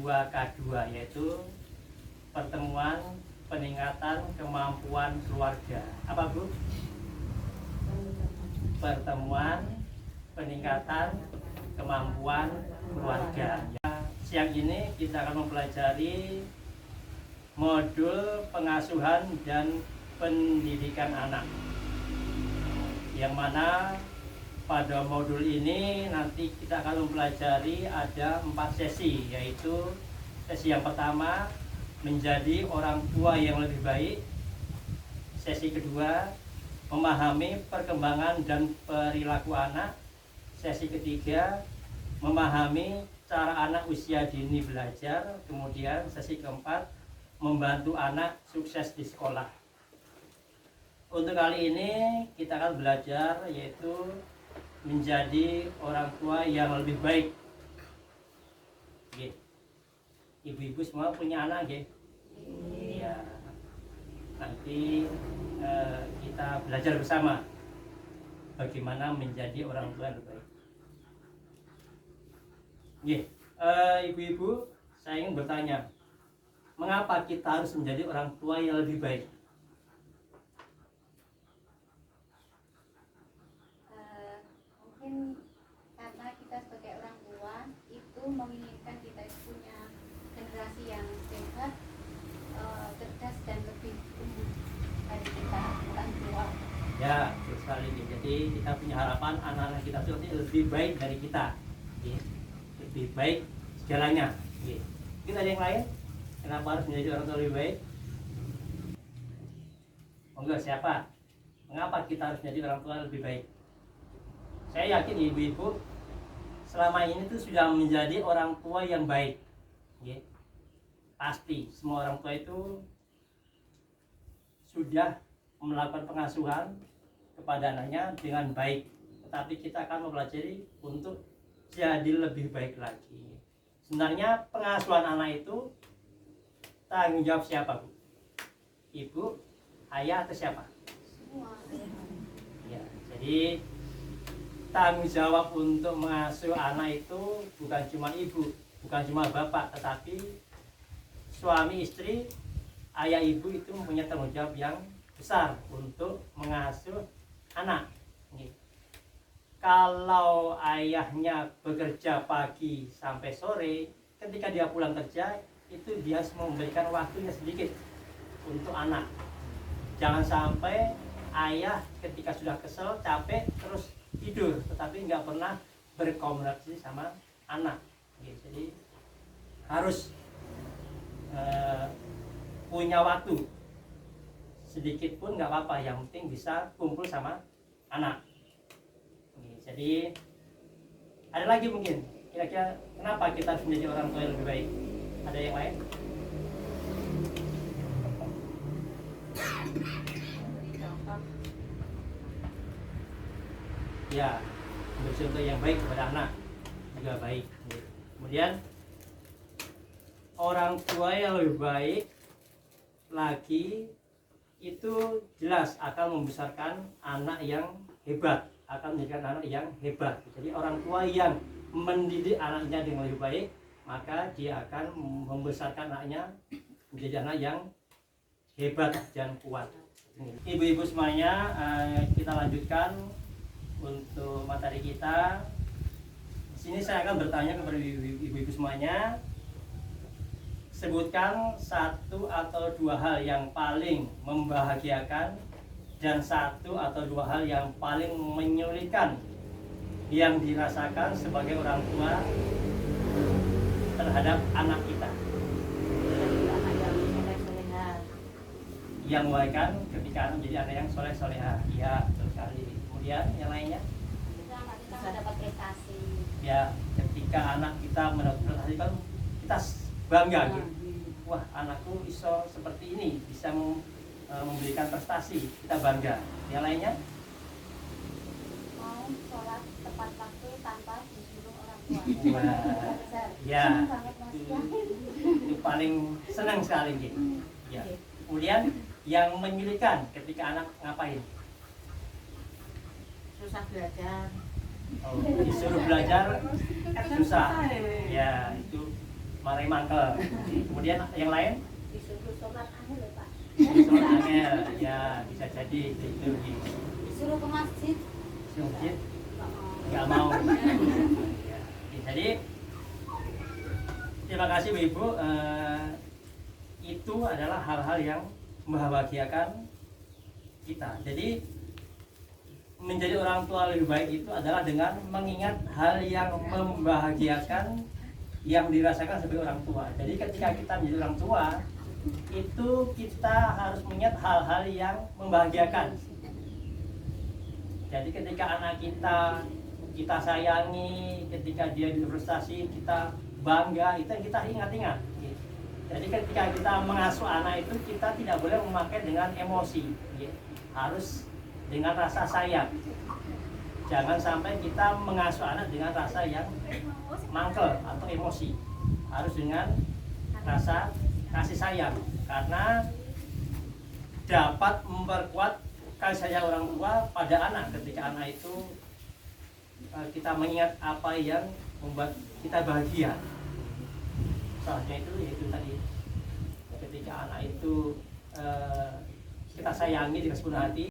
2K2, yaitu pertemuan peningkatan kemampuan keluarga. Apa Bu? Pertemuan peningkatan kemampuan keluarga. Ya, siang ini kita akan mempelajari modul pengasuhan dan pendidikan anak, yang mana pada modul ini nanti kita akan mempelajari ada 4 sesi, yaitu sesi yang pertama menjadi orang tua yang lebih baik, sesi kedua memahami perkembangan dan perilaku anak, sesi ketiga memahami cara anak usia dini belajar, kemudian sesi keempat membantu anak sukses di sekolah. Untuk kali ini kita akan belajar yaitu menjadi orang tua yang lebih baik. Ibu-ibu semua punya anak, ya. Nanti kita belajar bersama bagaimana menjadi orang tua yang lebih baik. Ibu-ibu, saya ingin bertanya, mengapa kita harus menjadi orang tua yang lebih baik? Mungkin karena kita sebagai orang tua itu menginginkan kita punya generasi yang sehat, cerdas dan lebih unggul dari kita orang tua. Ya, betul sekali. Jadi kita punya harapan anak-anak kita itu lebih baik dari kita, lebih baik segalanya. Mungkin ada yang lain? Kenapa harus menjadi orang tua lebih baik? Enggak, siapa? Mengapa kita harus menjadi orang tua lebih baik? Saya yakin ibu-ibu selama ini tuh sudah menjadi orang tua yang baik. Pasti semua orang tua itu sudah melakukan pengasuhan kepada anaknya dengan baik. Tetapi kita akan mempelajari untuk jadi lebih baik lagi. Sebenarnya pengasuhan anak itu tanggung jawab siapa, Bu? Ibu, ayah, atau siapa? Semua. Ya, jadi tanggung jawab untuk mengasuh anak itu bukan cuma ibu, bukan cuma bapak, tetapi suami istri, ayah ibu itu mempunyai tanggung jawab yang besar untuk mengasuh anak. Kalau ayahnya bekerja pagi sampai sore, ketika dia pulang kerja itu dia memberikan waktunya sedikit untuk anak. Jangan sampai ayah ketika sudah kesel, capek, terus tidur, tetapi nggak pernah berkomunikasi sama anak. Jadi harus punya waktu sedikit pun nggak apa-apa, yang penting bisa kumpul sama anak. Jadi ada lagi mungkin kira-kira kenapa kita harus menjadi orang tua yang lebih baik? Ada yang lain? Ya, memberi contoh yang baik kepada anak juga baik. Kemudian orang tua yang lebih baik lagi itu jelas akan membesarkan anak yang hebat, akan menjadikan anak yang hebat. Jadi orang tua yang mendidik anaknya dengan lebih baik, maka dia akan membesarkan anaknya menjadi anak yang hebat dan kuat. Ibu-ibu semuanya, kita lanjutkan untuk materi kita. Di sini saya akan bertanya kepada ibu-ibu semuanya. Sebutkan 1 atau 2 hal yang paling membahagiakan dan 1 atau 2 hal yang paling menyulitkan yang dirasakan sebagai orang tua terhadap anak kita. Anak yang soleh-soleha. Yang membahagiakan ketika anak menjadi anak yang soleh-soleha. Ya, betul sekali. Kemudian yang lainnya? Kita anak kita nggak dapat prestasi. Ya, ketika anak kita mendapat prestasi kan kita bangga gitu. Wah, anakku iso seperti ini, bisa memberikan prestasi, kita bangga. Yang lainnya? Mau sholat tepat waktu tanpa disuruh orang tua. Wah, ya, Senang banget, Mas. itu paling senang sekali gitu. Ya. Kemudian yang menyulitkan ketika anak ngapain? Susah belajar. Disuruh belajar susah. Ya, itu marahi mangkel. Kemudian yang lain Disuruh sholat angel loh Pak. sholat angel, ya bisa jadi itu Disuruh ke masjid. masjid nggak nggak mau. mau. Ya, jadi terima kasih Bu Ibu. Itu adalah hal-hal yang membahagiakan kita. Jadi menjadi orang tua lebih baik itu adalah dengan mengingat hal yang membahagiakan yang dirasakan sebagai orang tua. Jadi ketika kita menjadi orang tua, itu kita harus mengingat hal-hal yang membahagiakan. Jadi ketika anak kita sayangi, ketika dia berprestasi kita bangga, itu yang kita ingat-ingat. Jadi ketika kita mengasuh anak itu kita tidak boleh memakai dengan emosi, harus dengan rasa sayang. Jangan sampai kita mengasuh anak dengan rasa yang mangkel atau emosi, harus dengan rasa kasih sayang, karena dapat memperkuat kasih sayang orang tua pada anak. Ketika anak itu kita mengingat apa yang membuat kita bahagia, salahnya itu yaitu tadi ketika anak itu kita sayangi dengan sepenuh hati,